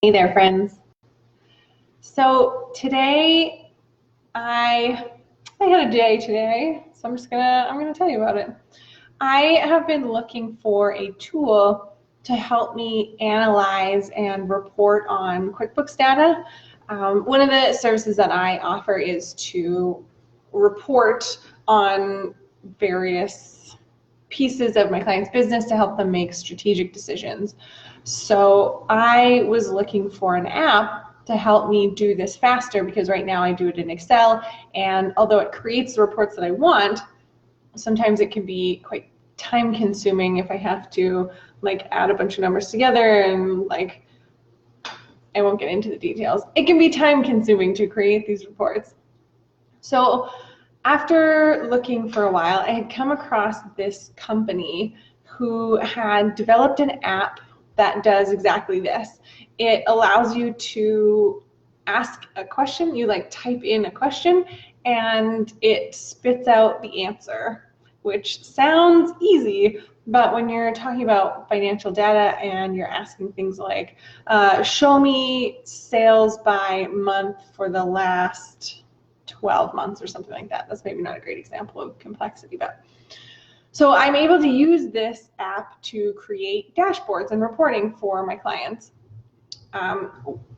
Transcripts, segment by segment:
Hey there, friends. So today I had a day today, so I'm gonna tell you about it. I have been looking for a tool to help me analyze and report on QuickBooks data. One of the services that I offer is to report on various pieces of my client's business to help them make strategic decisions. So I was looking for an app to help me do this faster, because right now I do it in Excel, and although it creates the reports that I want, sometimes it can be quite time consuming if I have to add a bunch of numbers together, and I won't get into the details. It can be time consuming to create these reports. So after looking for a while, I had come across this company who had developed an app that does exactly this. It allows you to ask a question. You type in a question and it spits out the answer, which sounds easy, but when you're talking about financial data and you're asking things like, show me sales by month for the last 12 months or something like that. That's maybe not a great example of complexity, but so I'm able to use this app to create dashboards and reporting for my clients.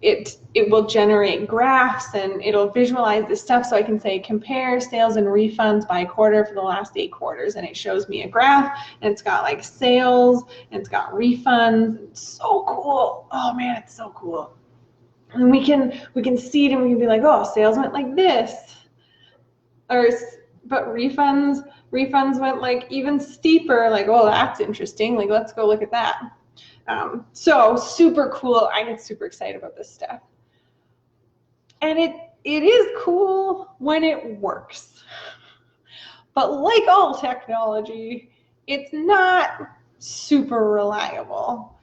It will generate graphs and it'll visualize this stuff, so I can say compare sales and refunds by quarter for the last 8 quarters, and it shows me a graph and it's got sales and it's got refunds. It's so cool. Oh man, it's so cool. And we can see it and we can be like, oh, sales went like this, but refunds went even steeper. Oh, that's interesting. Let's go look at that. So super cool. I get super excited about this stuff. And it is cool when it works. But like all technology, it's not super reliable.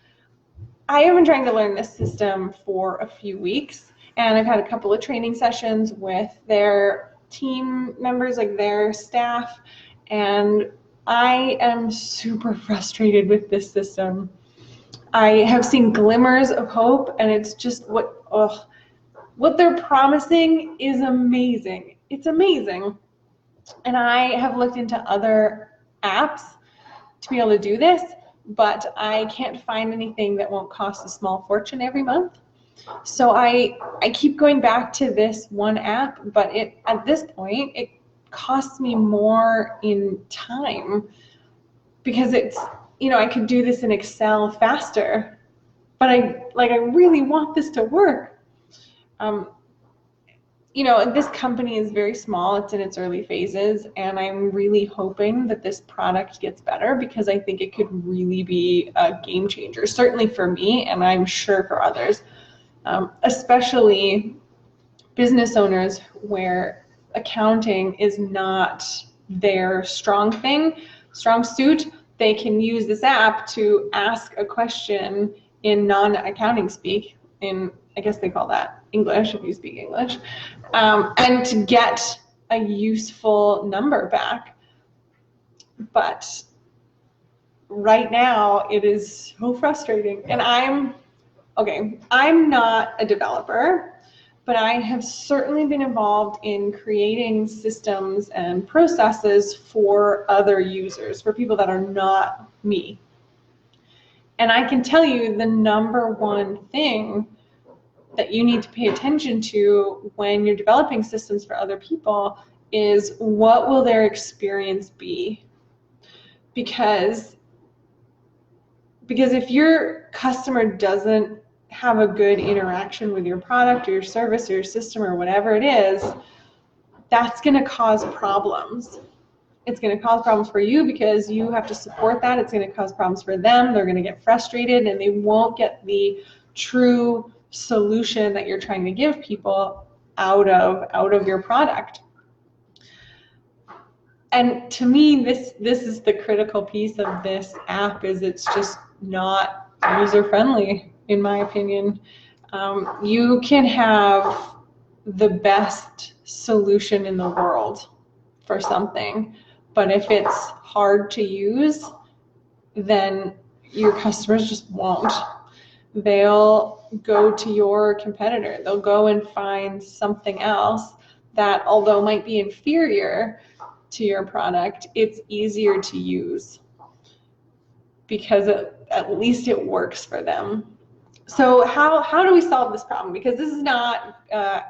I have been trying to learn this system for a few weeks, and I've had a couple of training sessions with their team members, their staff, and I am super frustrated with this system. I have seen glimmers of hope, and it's just what they're promising is amazing. It's amazing. And I have looked into other apps to be able to do this, but I can't find anything that won't cost a small fortune every month. So I keep going back to this one app, but at this point it costs me more in time, because it's, I could do this in Excel faster, but I really want this to work. This company is very small. It's in its early phases, and I'm really hoping that this product gets better, because I think it could really be a game changer, certainly for me, and I'm sure for others, especially business owners where accounting is not their strong suit. They can use this app to ask a question in non-accounting speak, I guess they call that English if you speak English, and to get a useful number back. But right now it is so frustrating, and I'm not a developer, but I have certainly been involved in creating systems and processes for other users, for people that are not me. And I can tell you the number one thing that you need to pay attention to when you're developing systems for other people is, what will their experience be? Because if your customer doesn't have a good interaction with your product or your service or your system or whatever it is, that's going to cause problems. It's going to cause problems for you because you have to support that. It's going to cause problems for them. They're going to get frustrated and they won't get the true solution that you're trying to give people out of your product. And to me, this is the critical piece of this app, is it's just not user-friendly, in my opinion. You can have the best solution in the world for something, but if it's hard to use, then your customers just won't. they'll go to your competitor. They'll go and find something else that, although might be inferior to your product, it's easier to use because at least it works for them. So how do we solve this problem? Because this is not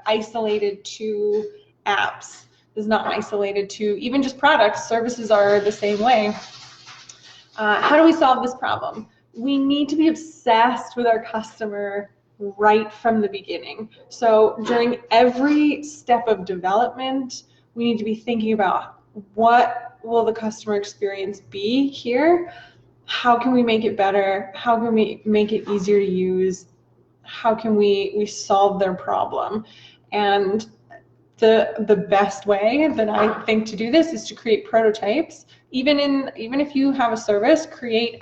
isolated to apps. This is not isolated to even just products. Services are the same way. How do we solve this problem? We need to be obsessed with our customer right from the beginning. So during every step of development, we need to be thinking about what will the customer experience be here? How can we make it better? How can we make it easier to use? How can we solve their problem? And the best way that I think to do this is to create prototypes. Even if you have a service, create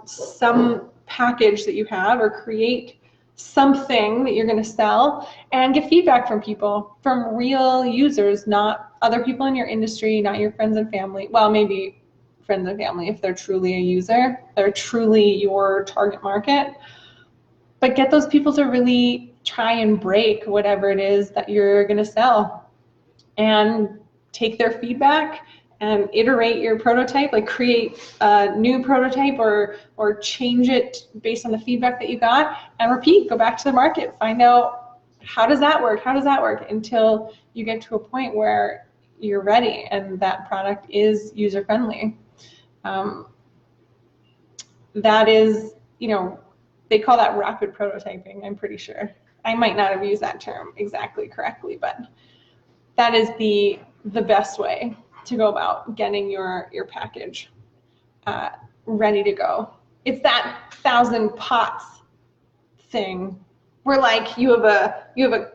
some package that you have, or create something that you're going to sell, and get feedback from people, from real users, not other people in your industry, not your friends and family. Well, maybe friends and family if they're truly a user, they're truly your target market. But get those people to really try and break whatever it is that you're going to sell, and take their feedback and iterate your prototype, like create a new prototype or change it based on the feedback that you got, and repeat, go back to the market, find out how does that work, until you get to a point where you're ready and that product is user friendly. That is, they call that rapid prototyping, I'm pretty sure. I might not have used that term exactly correctly, but that is the best way to go about getting your package ready to go. It's that 1,000 pots thing, where like you have a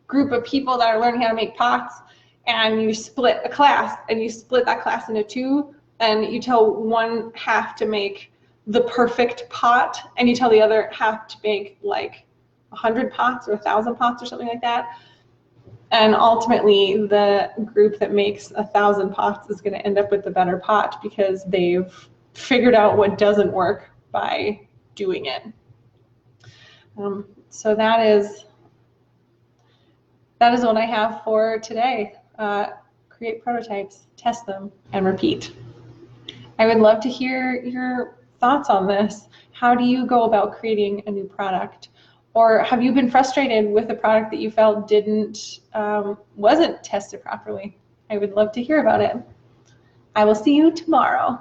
group of people that are learning how to make pots, and you split a class, and you split that class into two, and you tell one half to make the perfect pot, and you tell the other half to make like 100 pots or 1,000 pots or something like that. And ultimately, the group that makes 1,000 pots is going to end up with the better pot, because they've figured out what doesn't work by doing it. So that is what I have for today. Create prototypes, test them, and repeat. I would love to hear your thoughts on this. How do you go about creating a new product? Or have you been frustrated with a product that you felt wasn't tested properly? I would love to hear about it. I will see you tomorrow.